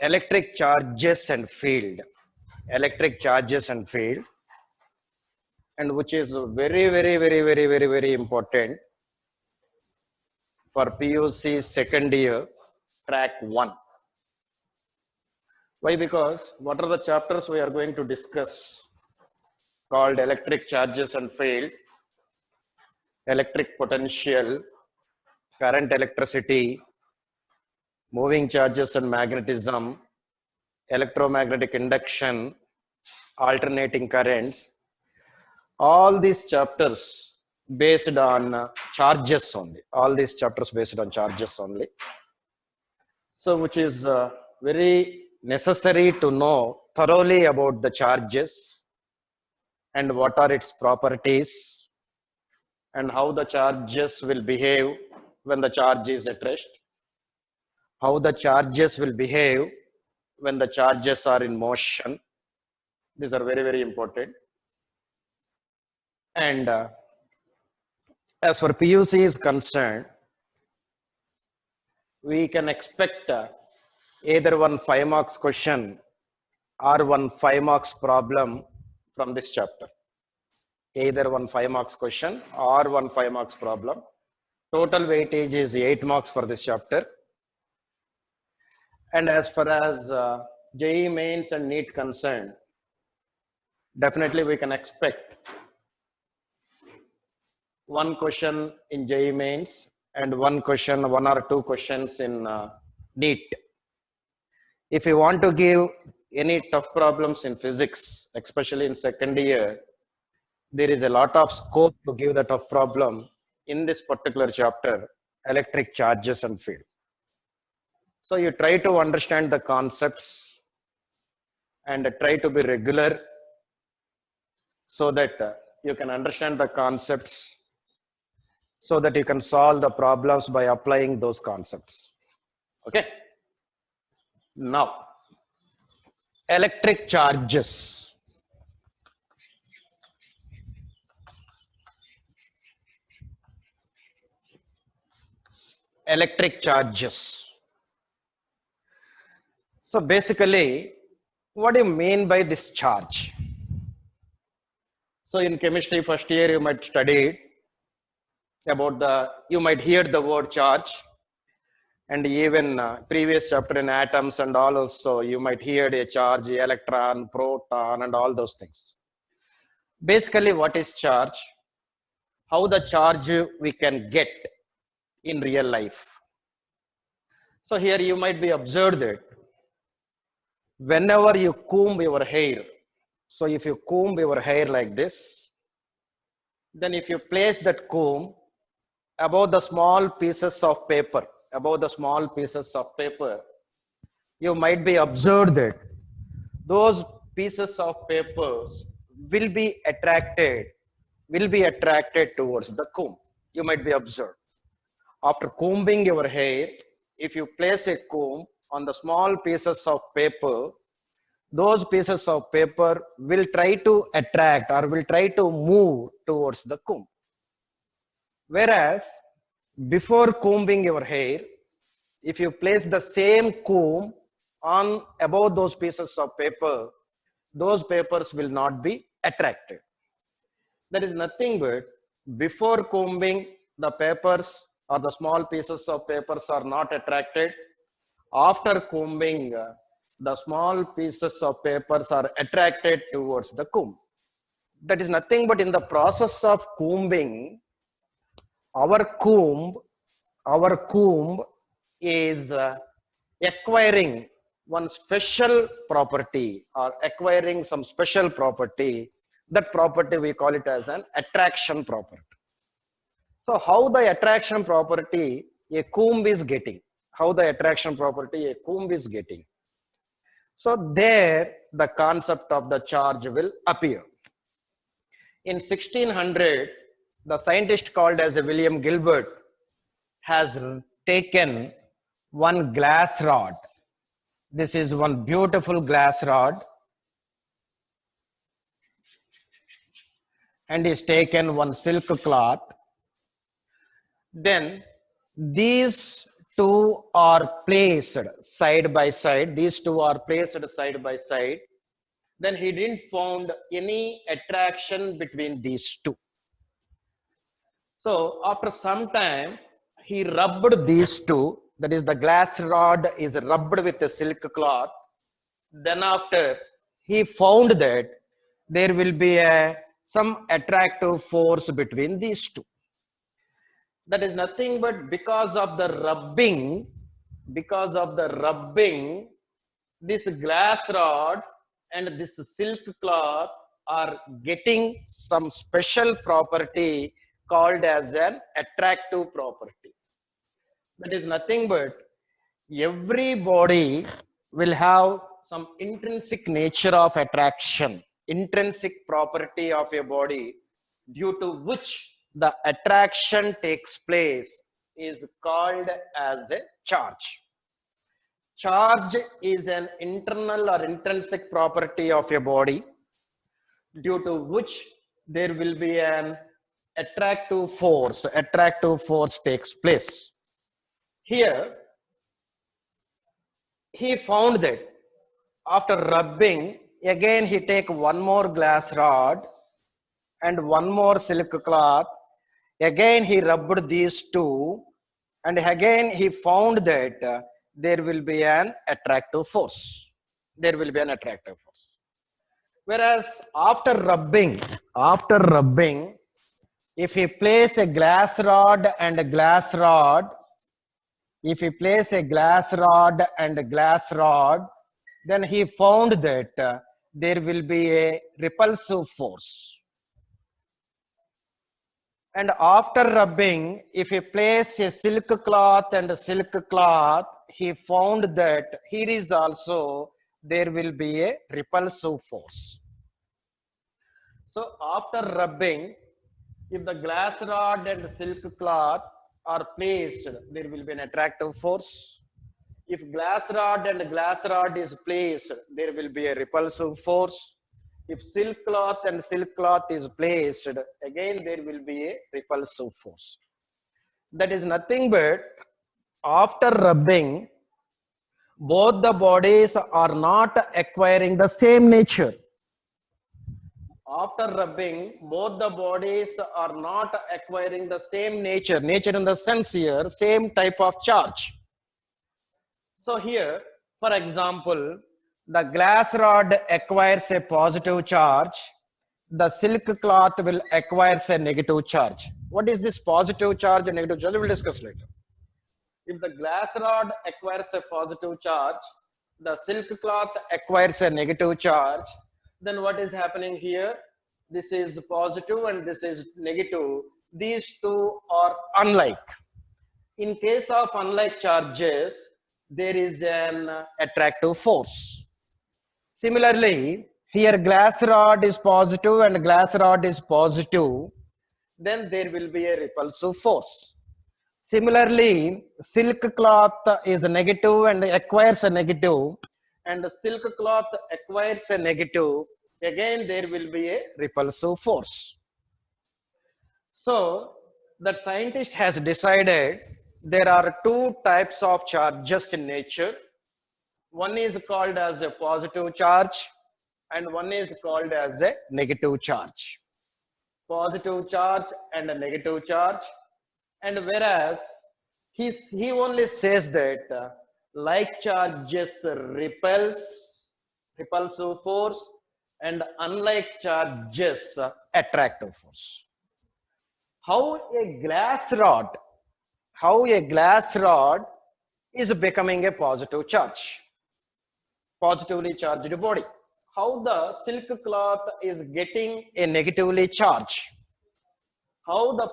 electric charges and field. Electric charges and field, and which is very important for PUC second year, track 1. Why? Because what are the chapters we are going to discuss called electric charges and field, electric potential, current electricity, moving charges and magnetism, electromagnetic induction, alternating currents. All these chapters based on charges only. All these chapters based on charges only. So which is very necessary to know thoroughly about the charges and what are its properties and how the charges will behave when the charge is at rest, how the charges will behave when the charges are in motion. These are very important. And as for PUC is concerned, we can expect either one 5 marks question or one 5 marks problem from this chapter. Either one 5 marks question or one 5 marks problem. Total weightage is 8 marks for this chapter. And as far as JEE mains and NEET concerned, definitely we can expect one question in JEE mains and one or two questions in NEET. If you want to give any tough problems in physics, especially in second year, there is a lot of scope to give the tough problem in this particular chapter, electric charges and field. So you try to understand the concepts and try to be regular so that you can understand the concepts, so that you can solve the problems by applying those concepts. Okay. Now, electric charges. Electric charges. So basically, what do you mean by this charge? So in chemistry first year, you might study about you might hear the word charge, and even previous chapter in atoms and all also, you might hear a charge, electron, proton, and all those things. Basically, what is charge? How the charge we can get in real life. So here you might be observed that whenever you comb your hair, so if you comb your hair like this, then if you place that comb above the small pieces of paper, you might be observed that those pieces of papers will be attracted towards the comb. You might be observed. After combing your hair, if you place a comb on the small pieces of paper, those pieces of paper will try to attract or will try to move towards the comb. Whereas before combing your hair, if you place the same comb on above those pieces of paper, those papers will not be attracted. That is nothing but before combing, the papers or the small pieces of papers are not attracted. After combing, the small pieces of papers are attracted towards the comb. That is nothing but in the process of combing, our comb is acquiring one special property or acquiring some special property. That property we call it as an attraction property. So how the attraction property a comb is getting? How the attraction property a comb is getting? So there the concept of the charge will appear. In 1600, the scientist called as William Gilbert has taken one glass rod. This is one beautiful glass rod, and he's taken one silk cloth. Then these two are placed side by side, these two are placed side by side, then he didn't found any attraction between these two. So after some time, he rubbed these two, that is the glass rod is rubbed with a silk cloth. Then after, he found that there will be some attractive force between these two. That is nothing but because of the rubbing, this glass rod and this silk cloth are getting some special property called as an attractive property. That is nothing but every body will have some intrinsic nature of attraction, intrinsic property of a body due to which the attraction takes place is called as a charge. Charge is an internal or intrinsic property of a body due to which there will be an attractive force. Attractive force takes place. Here, he found that after rubbing, again he take one more glass rod and one more silk cloth. Again he rubbed these two, and again he found that there will be an attractive force. There will be an attractive force. Whereas after rubbing, if he place a glass rod and a glass rod, if he place a glass rod and a glass rod, then he found that there will be a repulsive force. And after rubbing, if he place a silk cloth and a silk cloth, he found that here is also there will be a repulsive force. So after rubbing, if the glass rod and silk cloth are placed, there will be an attractive force. If glass rod and glass rod is placed, there will be a repulsive force. If silk cloth and silk cloth is placed, again there will be a repulsive force. That is nothing but after rubbing, both the bodies are not acquiring the same nature. After rubbing, both the bodies are not acquiring the same nature. Nature in the sense here, same type of charge. So here, for example, the glass rod acquires a positive charge. The silk cloth will acquire a negative charge. What is this positive charge and negative charge? We will discuss later. If the glass rod acquires a positive charge, the silk cloth acquires a negative charge, then what is happening here? This is positive and this is negative. These two are unlike. In case of unlike charges, there is an attractive force. Similarly, here glass rod is positive and glass rod is positive, then there will be a repulsive force. Similarly, silk cloth is negative and acquires a negative, and the silk cloth acquires a negative, again there will be a repulsive force. So, the scientist has decided there are two types of charges in nature. One is called as a positive charge and one is called as a negative charge. Positive charge and a negative charge. And whereas he only says that like charges repulsive force, and unlike charges attractive force. How a glass rod is becoming a positive charge, positively charged body. How the silk cloth is getting a negatively charged. How the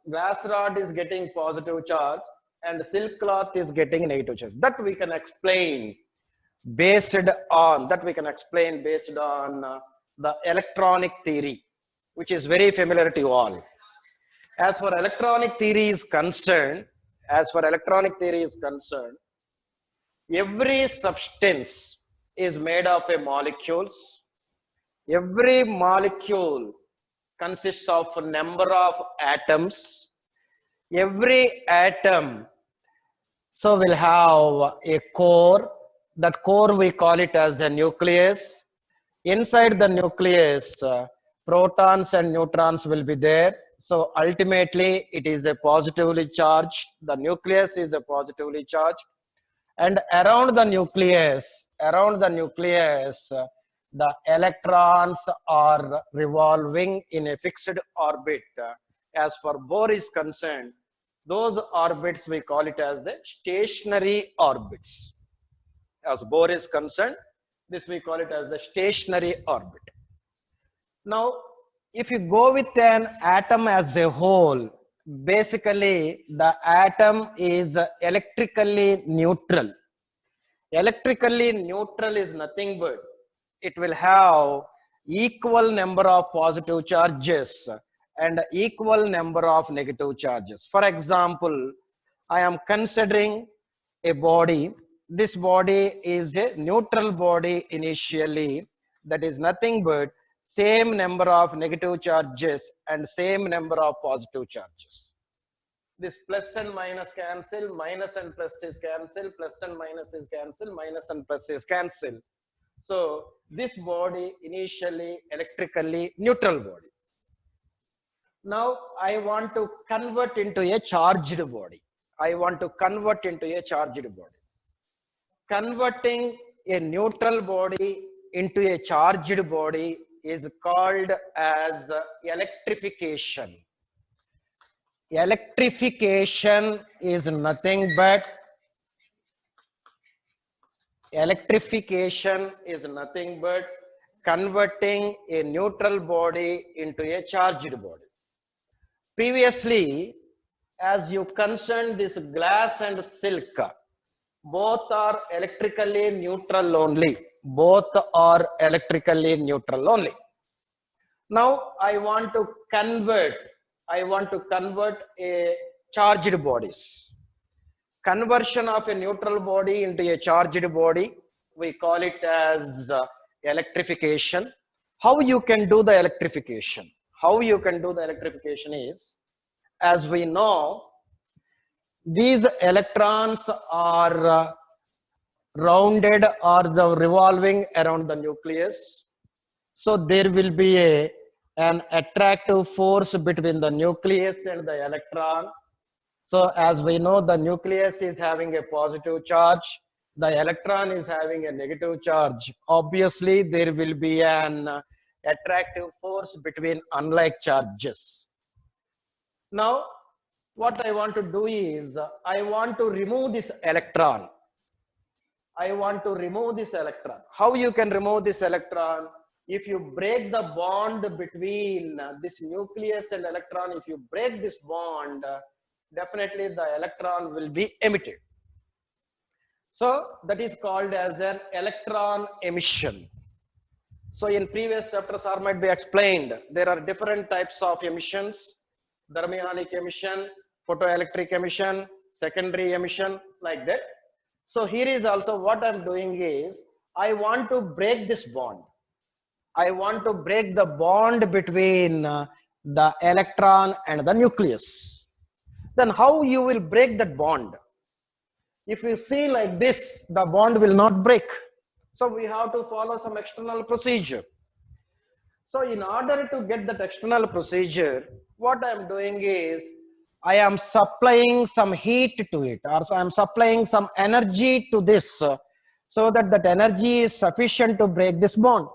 glass rod is getting positive charge and the silk cloth is getting negative charge. That we can explain based on the electronic theory, which is very familiar to you all. As for electronic theory is concerned, every substance is made of a molecules. Every molecule consists of a number of atoms. Every atom So we'll have a core. That core we call it as a nucleus. Inside the nucleus, protons and neutrons will be there. So ultimately, it is a positively charged. The nucleus is a positively charged, and around the nucleus, the electrons are revolving in a fixed orbit. As for Bohr is concerned, those orbits we call it as the stationary orbits. As Bohr is concerned, this we call it as the stationary orbit. Now, if you go with an atom as a whole, basically the atom is electrically neutral. Electrically neutral is nothing but it will have equal number of positive charges and equal number of negative charges. For example, I am considering a body. This body is a neutral body initially. That is nothing but same number of negative charges and same number of positive charges. This plus and minus cancel, minus and plus is cancel, plus and minus is cancel, minus and plus is cancel. So this body initially electrically neutral body. Now I want to convert into a charged body. I want to convert into a charged body. Converting a neutral body into a charged body is called as electrification. Electrification is nothing but converting a neutral body into a charged body. Previously, as you concerned this glass and silk, both are electrically neutral only. Both are electrically neutral only. Now I want to convert a charged bodies. Conversion of a neutral body into a charged body, we call it as electrification. How you can do the electrification? How you can do the electrification is, as we know, these electrons are rounded or the revolving around the nucleus. So there will be an attractive force between the nucleus and the electron. So as we know, the nucleus is having a positive charge, the electron is having a negative charge. Obviously, there will be an attractive force between unlike charges. Now, what I want to do is, I want to remove this electron. How you can remove this electron? If you break the bond between this nucleus and electron, if you break this bond, definitely the electron will be emitted. So that is called as an electron emission. So in previous chapters, or might be explained, there are different types of emissions: thermionic emission, photoelectric emission, secondary emission, like that. So here is also what I'm doing is, I want to break this bond. I want to break the bond between the electron and the nucleus. Then how you will break that bond? If you see like this, the bond will not break. So we have to follow some external procedure. So in order to get that external procedure, what I am doing is, I am supplying some heat to it, or I am supplying some energy to this, so that that energy is sufficient to break this bond.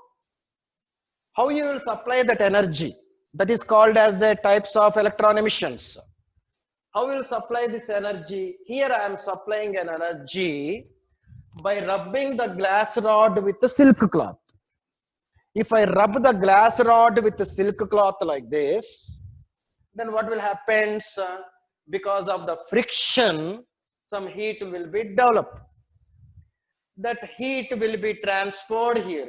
How you will supply that energy? That is called as the types of electron emissions. How will supply this energy? Here I am supplying an energy by rubbing the glass rod with the silk cloth. If I rub the glass rod with the silk cloth like this, then what will happen? Because of the friction, some heat will be developed. That heat will be transferred here.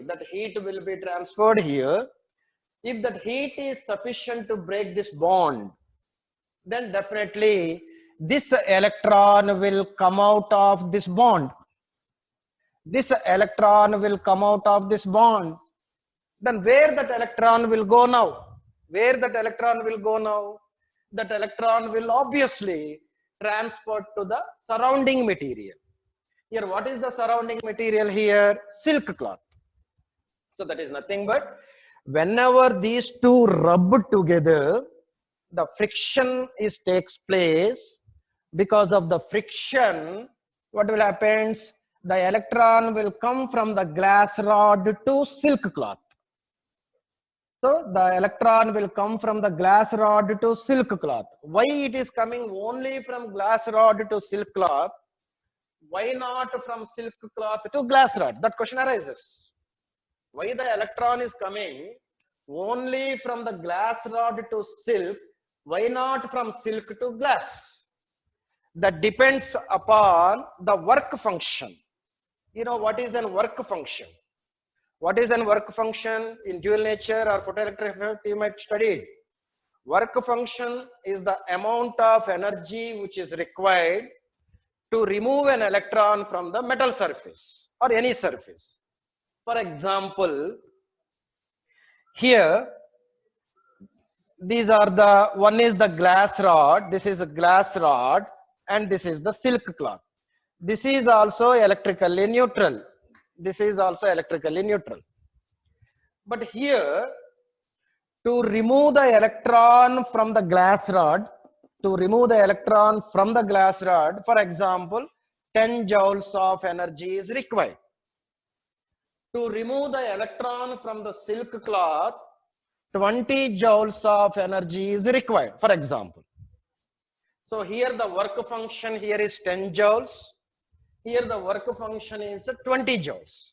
If that heat is sufficient to break this bond, then definitely this electron will come out of this bond. Then where that electron will go now? That electron will obviously transferred to the surrounding material. Here, what is the surrounding material here? Silk cloth. So that is nothing but whenever these two rub together, the friction takes place. Because of the friction, what will happen? The electron will come from the glass rod to silk cloth. So the electron will come from the glass rod to silk cloth. Why it is coming only from glass rod to silk cloth? Why not from silk cloth to glass rod? That question arises. Why the electron is coming only from the glass rod to silk? Why not from silk to glass? That depends upon the work function. You know what is a work function? What is a work function in dual nature or photoelectric effect? You might study it. Work function is the amount of energy which is required to remove an electron from the metal surface or any surface. For example, here these are the one is the glass rod, this is a glass rod, and this is the silk cloth. This is also electrically neutral. This is also electrically neutral. But here, to remove the electron from the glass rod, for example, 10 joules of energy is required. To remove the electron from the silk cloth, 20 joules of energy is required, for example. So here the work function here is 10 joules. Here the work function is 20 joules.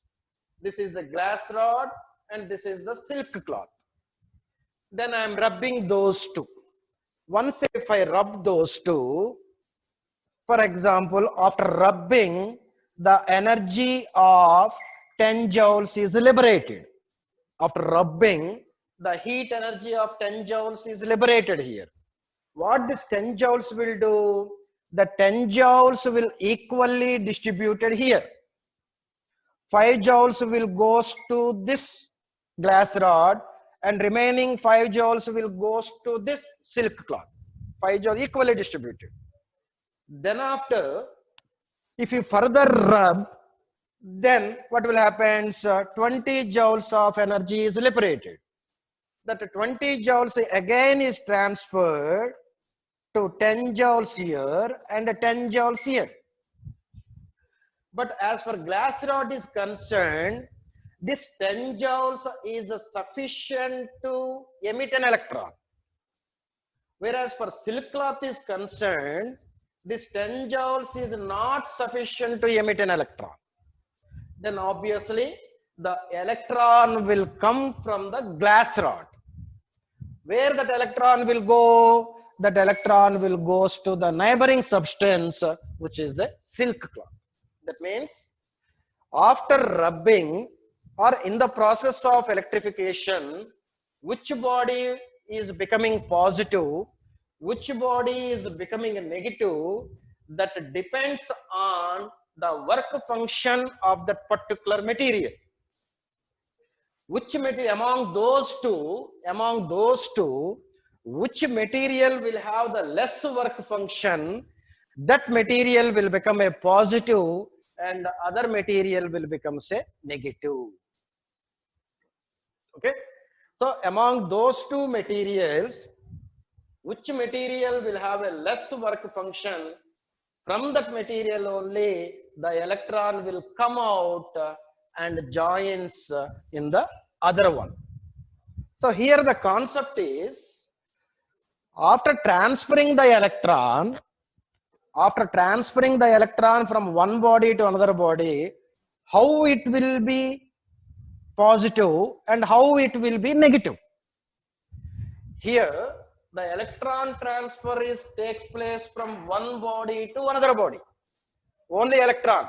This is the glass rod and this is the silk cloth. Then I am rubbing those two. Once if I rub those two, for example, after rubbing, the energy of 10 joules is liberated. After rubbing, the heat energy of 10 joules is liberated here. What this 10 joules will do? The 10 joules will equally distributed here. 5 joules will goes to this glass rod and remaining 5 joules will goes to this silk cloth. 5 joules equally distributed. Then after, if you further rub, then what will happen? 20 joules of energy is liberated. That 20 joules again is transferred to 10 joules here and 10 joules here. But as for glass rod is concerned, this 10 joules is sufficient to emit an electron. Whereas for silk cloth is concerned, this 10 joules is not sufficient to emit an electron. Then obviously the electron will come from the glass rod. Where that electron will go? That electron will go to the neighboring substance, which is the silk cloth. That means after rubbing or in the process of electrification, which body is becoming positive, which body is becoming a negative, that depends on the work function of that particular material. Which material among those two, which material will have the less work function, that material will become a positive and the other material will become say negative. Okay, so among those two materials, which material will have a less work function, from that material only the electron will come out and joins in the other one. So here the concept is, after transferring the electron from one body to another body, how it will be positive and how it will be negative. Here the electron transfer takes place from one body to another body. Only electron.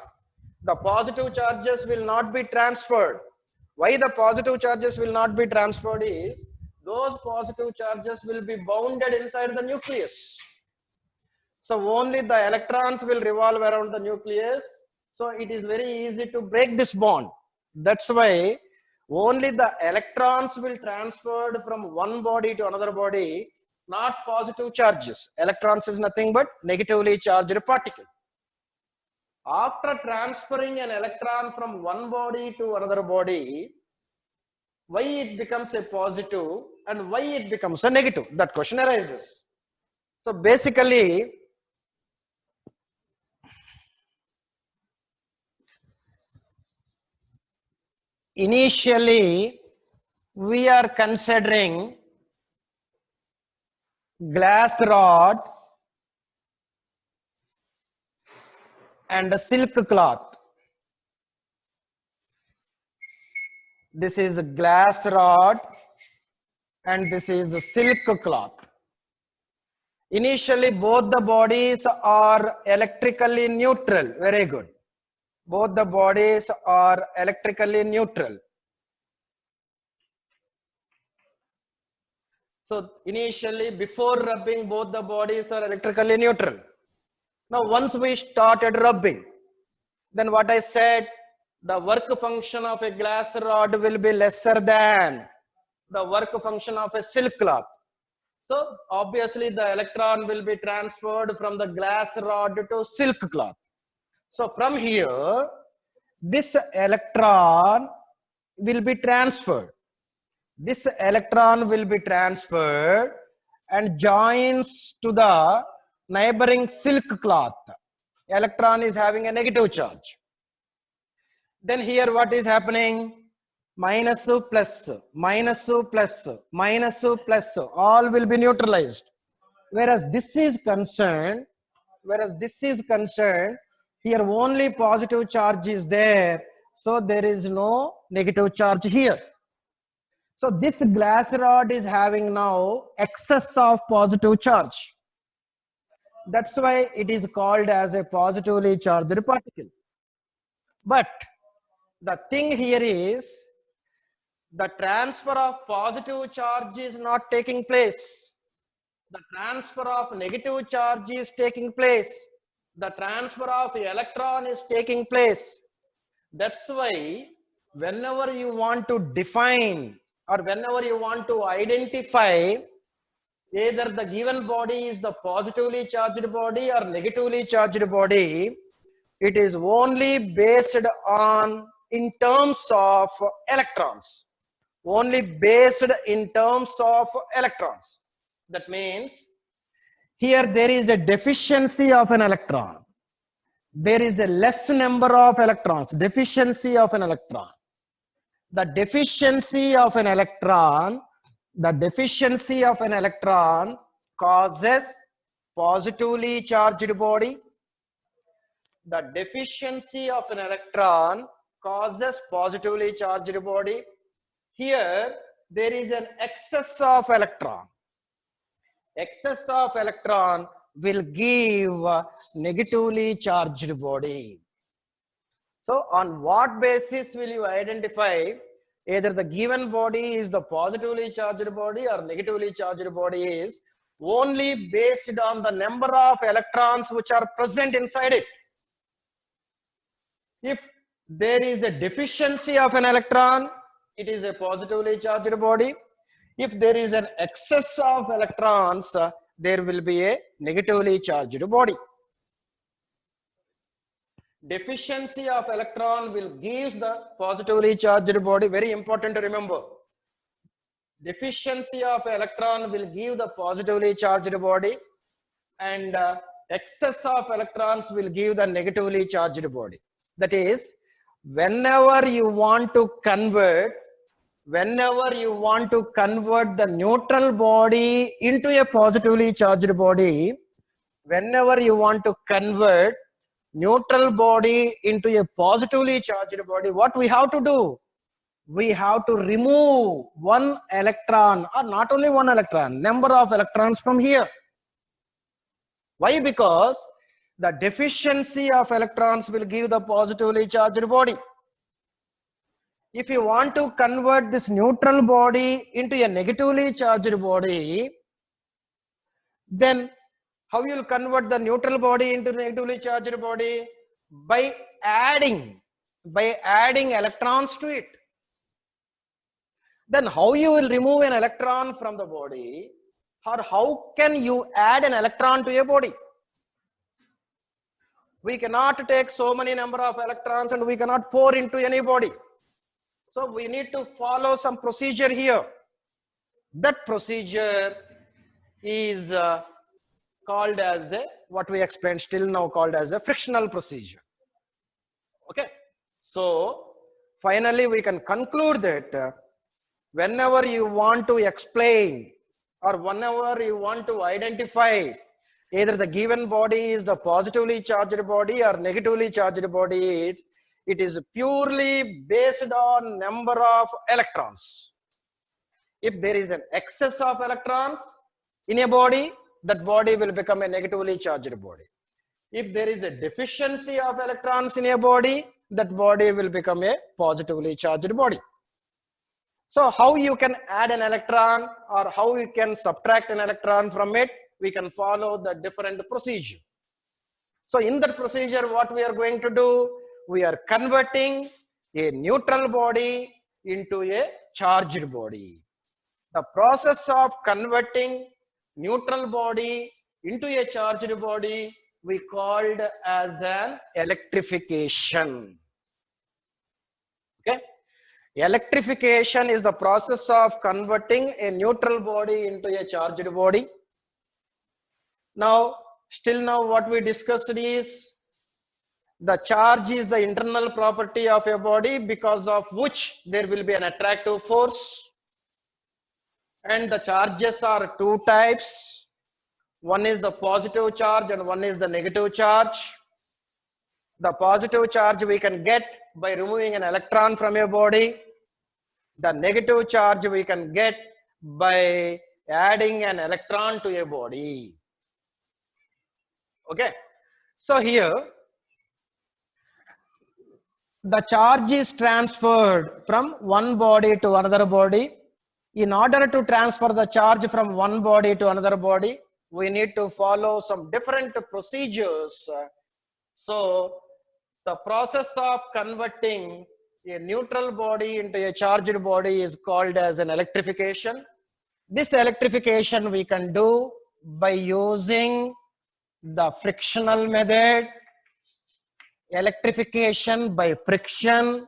The positive charges will not be transferred. Why the positive charges will not be transferred is, those positive charges will be bounded inside the nucleus. So only the electrons will revolve around the nucleus. So it is very easy to break this bond. That's why only the electrons will transferred from one body to another body. not positive charges. Electrons is nothing but negatively charged particle. After transferring an electron from one body to another body, why it becomes a positive and why it becomes a negative? That question arises. So basically, initially we are considering glass rod and a silk cloth. This is a glass rod and this is a silk cloth. Initially, both the bodies are electrically neutral. Very good. Both the bodies are electrically neutral. So initially, before rubbing, both the bodies are electrically neutral. Now, once we started rubbing, then what I said, the work function of a glass rod will be lesser than the work function of a silk cloth. So obviously the electron will be transferred from the glass rod to silk cloth. So from here, this electron will be transferred. This electron will be transferred and joins to the neighboring silk cloth. Electron is having a negative charge. Then here what is happening? Minus plus, minus plus, minus plus, all will be neutralized. Whereas this is concerned, here only positive charge is there. So there is no negative charge here. So this glass rod is having now excess of positive charge. That's why it is called as a positively charged particle. But the thing here is, the transfer of positive charge is not taking place. The transfer of negative charge is taking place. The transfer of electron is taking place. That's why whenever you want to define or whenever you want to identify either the given body is the positively charged body or negatively charged body, it is only based on in terms of electrons. Only based in terms of electrons. That means here there is a deficiency of an electron. There is a less number of electrons, deficiency of an electron. The deficiency of an electron, causes positively charged body. The deficiency of an electron causes positively charged body. Here there is an excess of electron. Excess of electron will give negatively charged body. So on what basis will you identify either the given body is the positively charged body or negatively charged body? Is only based on the number of electrons which are present inside it. If there is a deficiency of an electron, it is a positively charged body. If there is an excess of electrons, there will be a negatively charged body. Deficiency of electron will give the positively charged body. Very important to remember. Deficiency of electron will give the positively charged body, and excess of electrons will give the negatively charged body. That is, whenever you want to convert the neutral body into a positively charged body, whenever you want to convert neutral body into a positively charged body, what we have to do? We have to remove one electron, or not only one electron, number of electrons from here. Why? Because the deficiency of electrons will give the positively charged body. If you want to convert this neutral body into a negatively charged body, then how you will convert the neutral body into negatively charged body? By adding electrons to it. Then how you will remove an electron from the body? or how can you add an electron to a body? We cannot take so many number of electrons and we cannot pour into any body. So we need to follow some procedure here. That procedure is called as a, what we explained still now called as a frictional procedure. Okay. So finally we can conclude that whenever you want to explain or whenever you want to identify either the given body is the positively charged body or negatively charged body, it is purely based on number of electrons. If there is an excess of electrons in a body, that body will become a negatively charged body. If there is a deficiency of electrons in a body, that body will become a positively charged body. So how you can add an electron or how you can subtract an electron from it, we can follow the different procedure. So in that procedure, what we are going to do, we are converting a neutral body into a charged body. The process of converting neutral body into a charged body we called as an electrification. Okay. Electrification is the process of converting a neutral body into a charged body. Now, still now what we discussed is the charge is the internal property of a body because of which there will be an attractive force. And the charges are two types. One is the positive charge and one is the negative charge. The positive charge we can get by removing an electron from a body. The negative charge we can get by adding an electron to a body. Okay. So here, the charge is transferred from one body to another body. In order to transfer the charge from one body to another body, we need to follow some different procedures. So the process of converting a neutral body into a charged body is called as an electrification. This electrification we can do by using the frictional method, electrification by friction,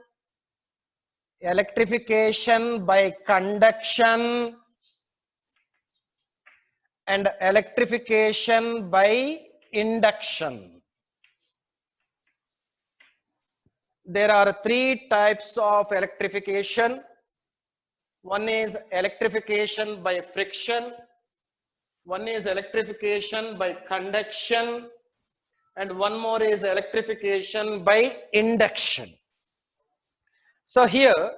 electrification by conduction, and electrification by induction. There are three types of electrification. One is electrification by friction, one is electrification by conduction, and one more is electrification by induction. So here,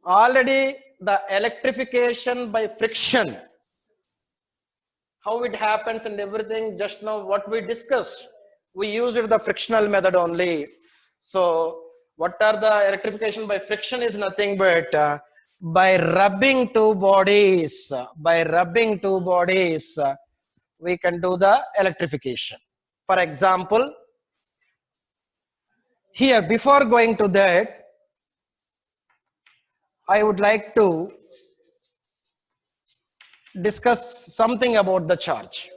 already the electrification by friction, how it happens and everything, just now what we discussed, we used the frictional method only. So what are the electrification by friction is nothing but by rubbing two bodies, we can do the electrification. For example, here before going to that, I would like to discuss something about the charge.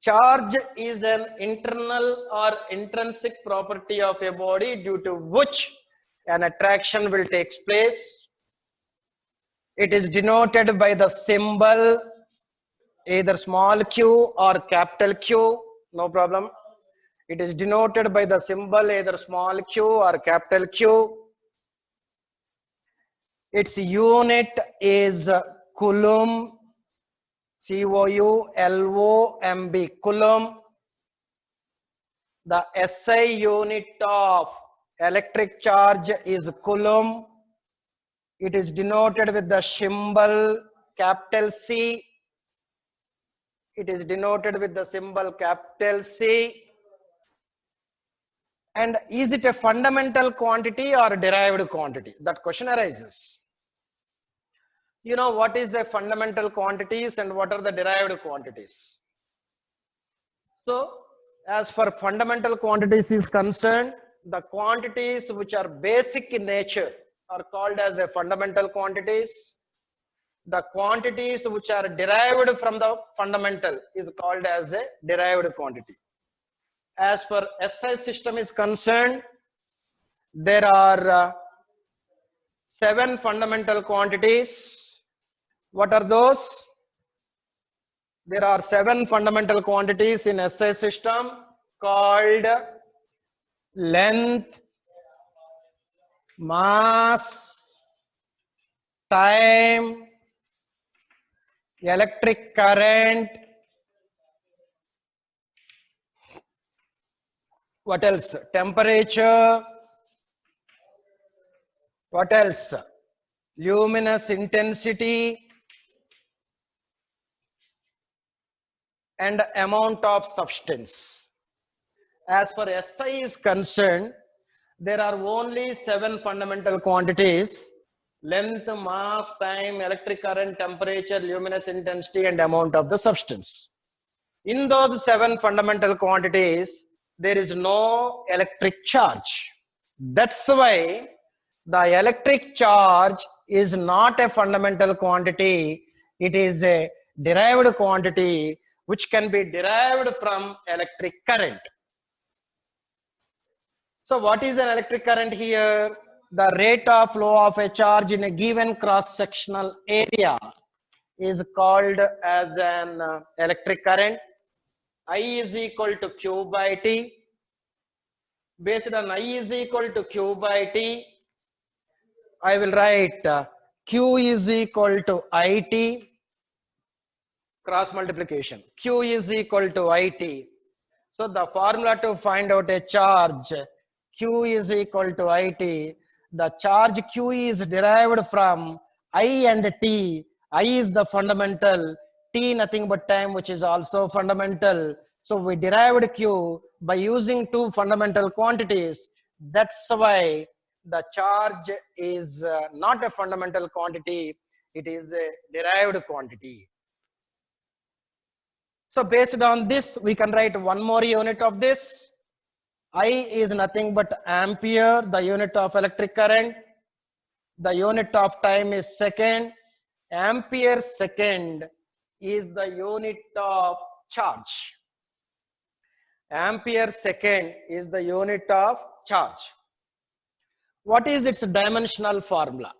Charge is an internal or intrinsic property of a body due to which an attraction will take place. It is denoted by the symbol either small q or capital Q, no problem. It is denoted by the symbol either small q or capital Q. Its unit is Coulomb, C-O-U-L-O-M-B, Coulomb. The SI unit of electric charge is Coulomb. It is denoted with the symbol capital C. It is denoted with the symbol capital C. And is it a fundamental quantity or a derived quantity? That question arises. You know what is the fundamental quantities and what are the derived quantities. So as for fundamental quantities is concerned, the quantities which are basic in nature are called as a fundamental quantities. the quantities which are derived from the fundamental is called as a derived quantity. As per SI system is concerned, there are 7 fundamental quantities. What are those? There are 7 fundamental quantities in SI system called length, mass, time, electric current, what else? Temperature, what else? Luminous intensity, and amount of substance. As far as SI is concerned, there are only 7 fundamental quantities: length, mass, time, electric current, temperature, luminous intensity, and amount of the substance. In those 7 fundamental quantities, there is no electric charge. That's why the electric charge is not a fundamental quantity. It is a derived quantity which can be derived from electric current. So what is an electric current here? The rate of flow of a charge in a given cross-sectional area is called as an electric current. I is equal to Q by T. Based on I is equal to Q by T, I will write Q is equal to IT, cross multiplication. Q is equal to IT. So the formula to find out a charge, Q is equal to IT. The charge Q is derived from I and T. I is the fundamental, T nothing but time, which is also fundamental. So we derived Q by using 2 fundamental quantities. That's why the charge is not a fundamental quantity. It is a derived quantity. So based on this, we can write one more unit of this. I is nothing but ampere, the unit of electric current. The unit of time is second. Ampere second is the unit of charge. Ampere second is the unit of charge. What is its dimensional formula?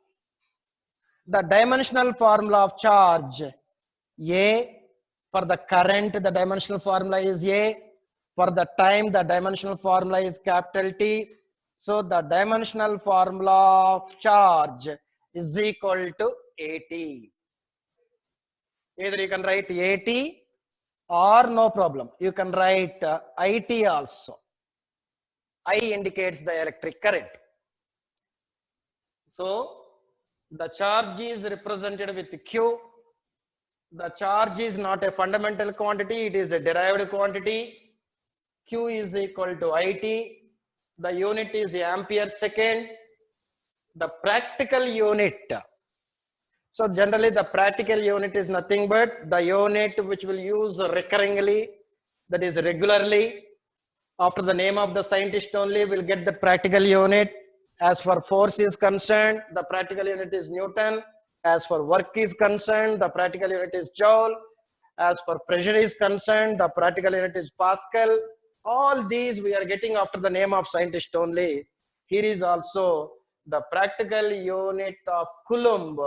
The dimensional formula of charge, A. For the current, the dimensional formula is A. For the time, the dimensional formula is capital T. So the dimensional formula of charge is equal to AT. Either you can write AT or no problem, you can write IT also. I indicates the electric current. So the charge is represented with Q. The charge is not a fundamental quantity, it is a derived quantity. Q is equal to IT. The unit is ampere second. The practical unit. So generally the practical unit is nothing but the unit which will use recurringly, that is regularly. After the name of the scientist only, we'll get the practical unit. As for force is concerned, the practical unit is Newton. As for work is concerned, the practical unit is Joule. As for pressure is concerned, the practical unit is Pascal. All these we are getting after the name of scientist only. Here is also the practical unit of Coulomb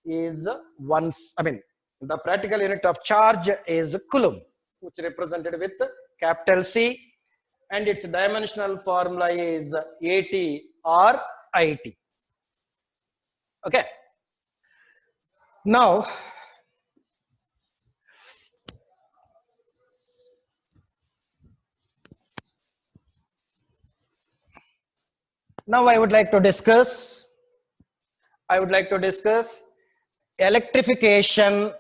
is the practical unit of charge is Coulomb, which is represented with capital C, and its dimensional formula is AT or IT. Okay. Now, I would like to discuss electrification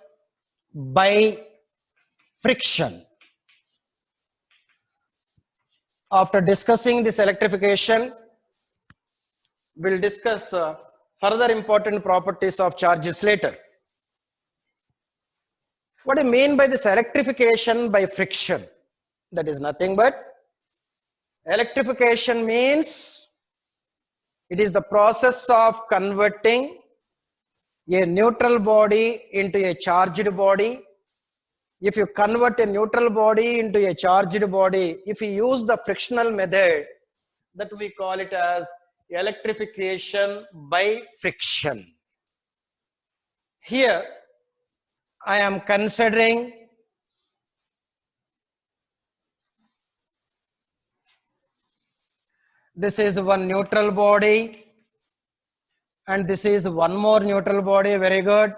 by friction. After discussing this electrification, we'll discuss further important properties of charges later. What do you mean by this electrification by friction? That is nothing but electrification means it is the process of converting a neutral body into a charged body. If you convert a neutral body into a charged body, if you use the frictional method, that we call it as electrification by friction. Here, I am considering this is one neutral body and this is one more neutral body. Very good.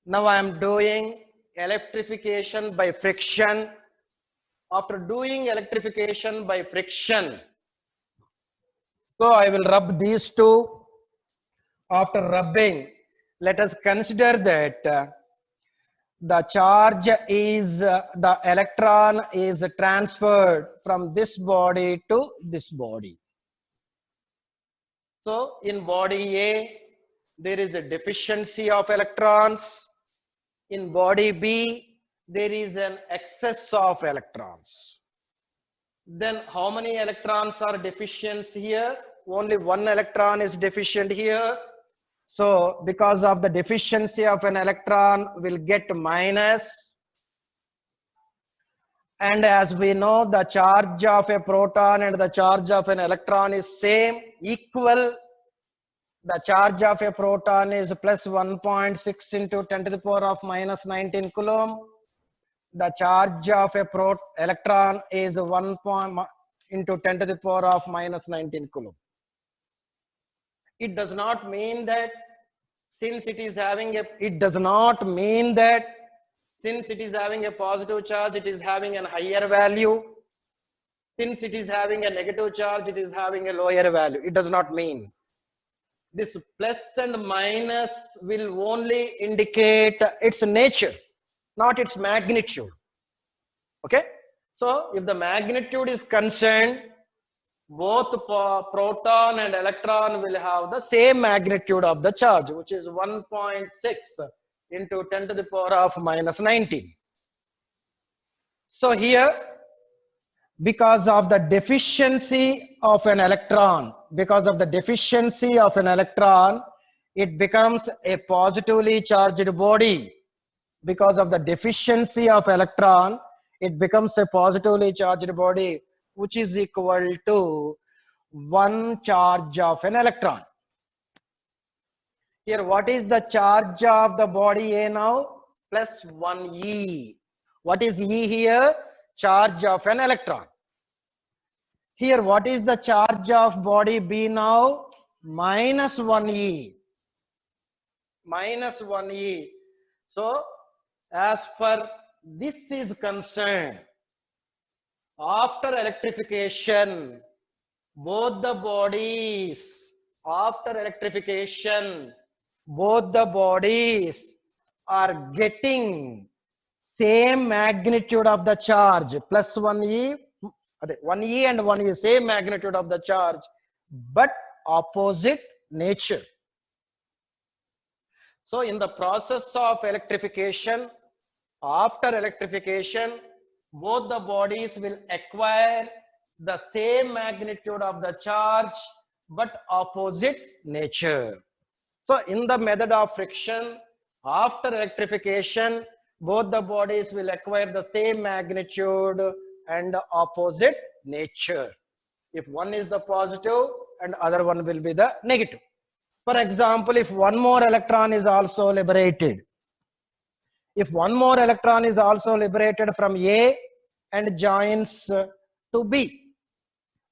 Now I am doing electrification by friction. After doing electrification by friction, so I will rub these two. After rubbing, let us consider that the charge is, the electron is transferred from this body to this body. So in body A, there is a deficiency of electrons. In body B, there is an excess of electrons. Then how many electrons are deficient here? Only one electron is deficient here. So because of the deficiency of an electron, we'll get minus. And as we know, the charge of a proton and the charge of an electron is same, equal. The charge of a proton is plus 1.6 into 10 to the power of minus 19 coulomb. The charge of a electron is 1 into 10 to the power of minus 19 coulomb. It does not mean that since it is having a, since it is having a positive charge, it is having a higher value. Since it is having a negative charge, it is having a lower value. It does not mean. This plus and minus will only indicate its nature, not its magnitude. Okay? So if the magnitude is concerned, both proton and electron will have the same magnitude of the charge, which is 1.6 into 10 to the power of minus 19. So here, because of the deficiency of an electron, it becomes a positively charged body. Because of the deficiency of electron, it becomes a positively charged body, which is equal to 1 charge of an electron. Here, what is the charge of the body A now? Plus 1e. What is E here? Charge of an electron. Here, what is the charge of body B now? Minus 1e. Minus 1e. So, as far this is concerned, after electrification, both the bodies are getting same magnitude of the charge, plus 1e, 1e and 1e, same magnitude of the charge, but opposite nature. So in the process of electrification, after electrification, both the bodies will acquire the same magnitude of the charge, but opposite nature. So in the method of friction, after electrification, both the bodies will acquire the same magnitude and opposite nature. If one is the positive and other one will be the negative. For example, if one more electron is also liberated, from A and joins to B,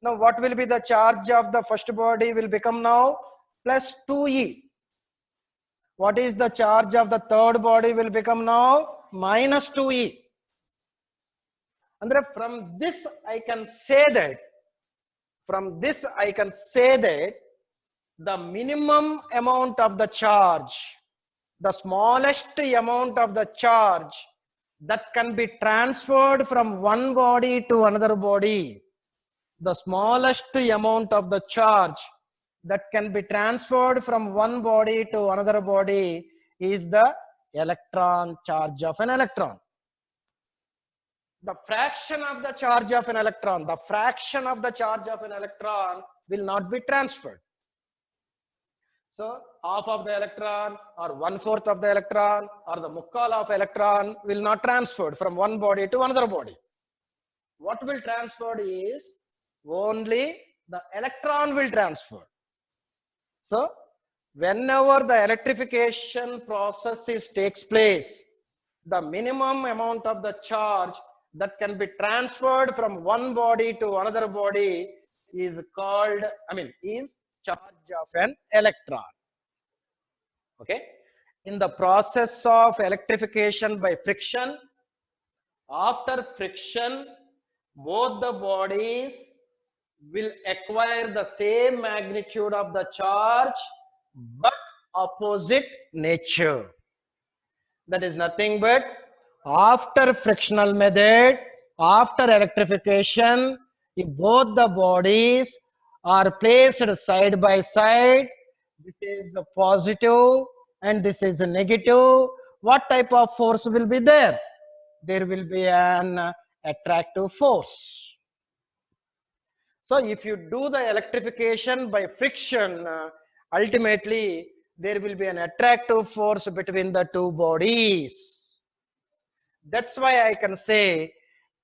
now what will be the charge of the first body will become now plus 2e. What is the charge of the third body will become now minus 2e. And from this I can say that the minimum amount of the charge, the smallest amount of the charge that can be transferred from one body to another body, the smallest amount of the charge that can be transferred from one body to another body is the electron charge of an electron. The fraction of the charge of an electron, will not be transferred. So half of the electron or 1/4 of the electron or the mukkal of electron will not transfer from one body to another body. What will transfer is only the electron will transfer. So whenever the electrification process takes place, the minimum amount of the charge that can be transferred from one body to another body is called, is charge of an electron. Okay. In the process of electrification by friction, after friction, both the bodies will acquire the same magnitude of the charge but opposite nature. That is nothing but after frictional method, after electrification, if both the bodies are placed side by side, this is a positive and this is a negative, what type of force will be there? There will be an attractive force. So if you do the electrification by friction, ultimately there will be an attractive force between the two bodies. That's why I can say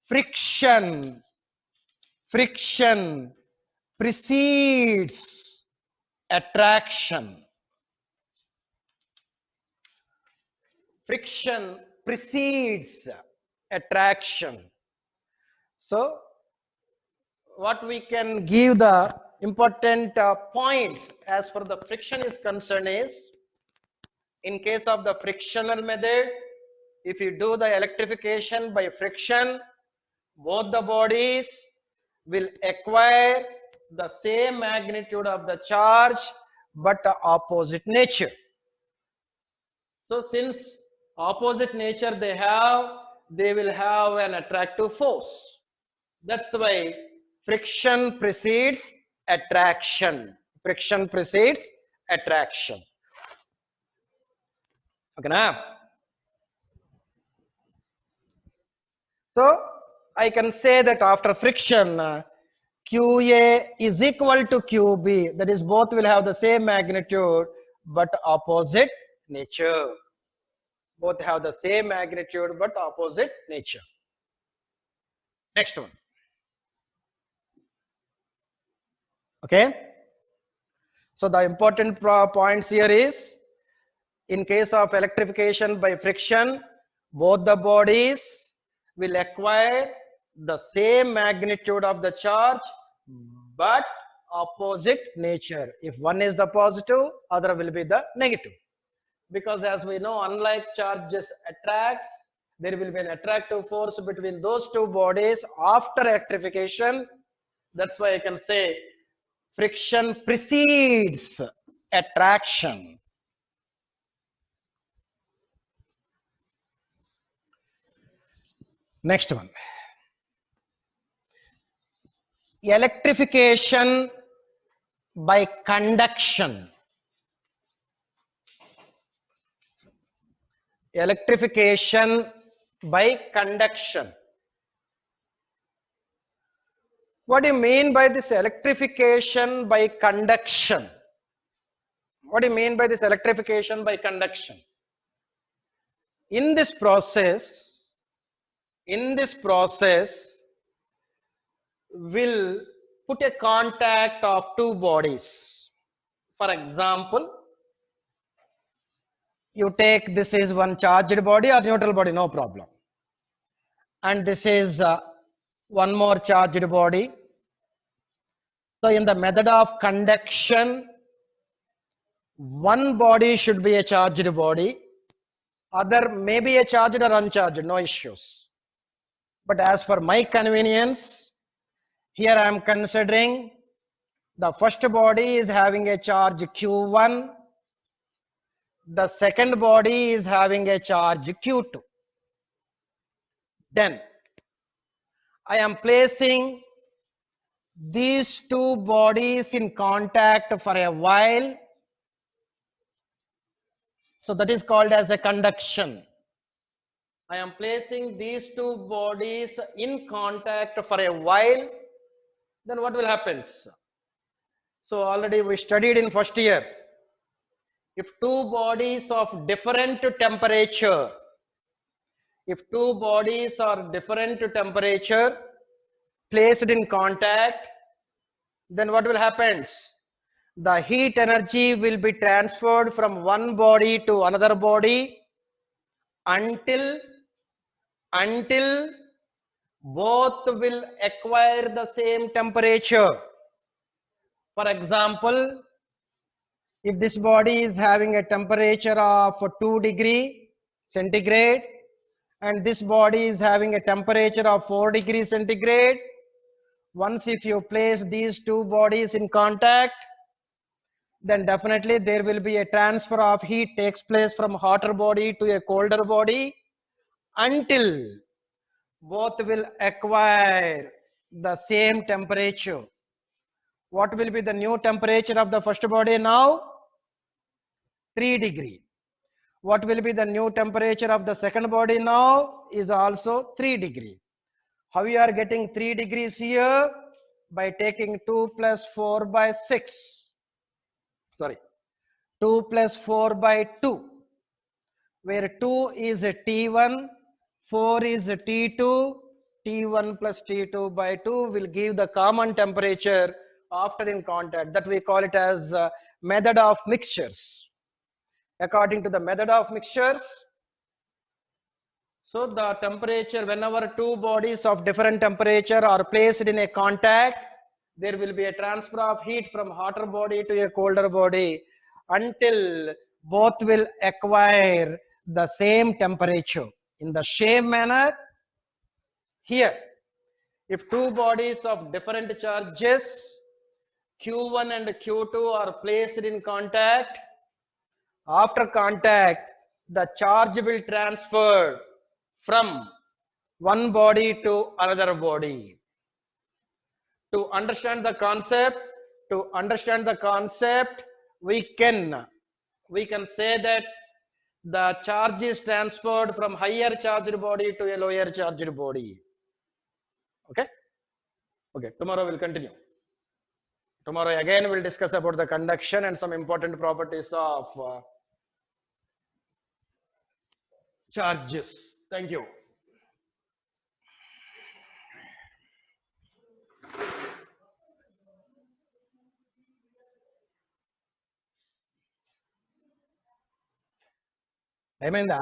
friction precedes attraction. Friction precedes attraction. So what we can give the important points as for the friction is concerned is, in case of the frictional method, if you do the electrification by friction, both the bodies will acquire the same magnitude of the charge but opposite nature. So since opposite nature they will have an attractive force. That's why friction precedes attraction. Friction precedes attraction. Okay, na? So I can say that after friction, QA is equal to QB. That is, both will have the same magnitude but opposite nature. Both have the same magnitude but opposite nature. Next one. Okay. So the important points here is, in case of electrification by friction, both the bodies will acquire the same magnitude of the charge but opposite nature. If one is the positive, other will be the negative. Because as we know, unlike charges attracts, there will be an attractive force between those two bodies after electrification. That's why I can say friction precedes attraction. Next one. Electrification by conduction. Electrification by conduction. What do you mean by this electrification by conduction? What do you mean by this electrification by conduction? In this process, will put a contact of two bodies. For example, you take, this is one charged body or neutral body, no problem. And this is one more charged body. So in the method of conduction, one body should be a charged body, other may be a charged or uncharged, no issues. But as for my convenience, here I am considering the first body is having a charge Q1, the second body is having a charge Q2. Then I am placing these two bodies in contact for a while. So that is called as a conduction. I am placing these two bodies in contact for a while. Then what will happen? So already we studied in first year. if two bodies of different temperature, if two bodies are different temperature placed in contact, then what will happen? The heat energy will be transferred from one body to another body until both will acquire the same temperature. For example, if this body is having a temperature of 2 degree centigrade and this body is having a temperature of 4 degrees centigrade, once if you place these two bodies in contact, then definitely there will be a transfer of heat takes place from hotter body to a colder body until both will acquire the same temperature. What will be the new temperature of the first body now? 3 degree. What will be the new temperature of the second body now? Is also 3 degree. How you are getting 3 degrees here? By taking 2 plus 4 by 6. Sorry, 2 plus 4 by 2. Where 2 is a T1, 4 is a T2, T1 plus T2 by 2 will give the common temperature after in contact. That we call it as method of mixtures. According to the method of mixtures, so the temperature, whenever two bodies of different temperature are placed in a contact, there will be a transfer of heat from hotter body to a colder body until both will acquire the same temperature. In the same manner, here, if two bodies of different charges, Q1 and Q2 are placed in contact, after contact, the charge will transfer from one body to another body. To understand the concept, we can say that the charge is transferred from higher charged body to a lower charged body. Okay? Okay, tomorrow we'll continue. Tomorrow again we'll discuss about the conduction and some important properties of charges. Thank you. ఏమైందా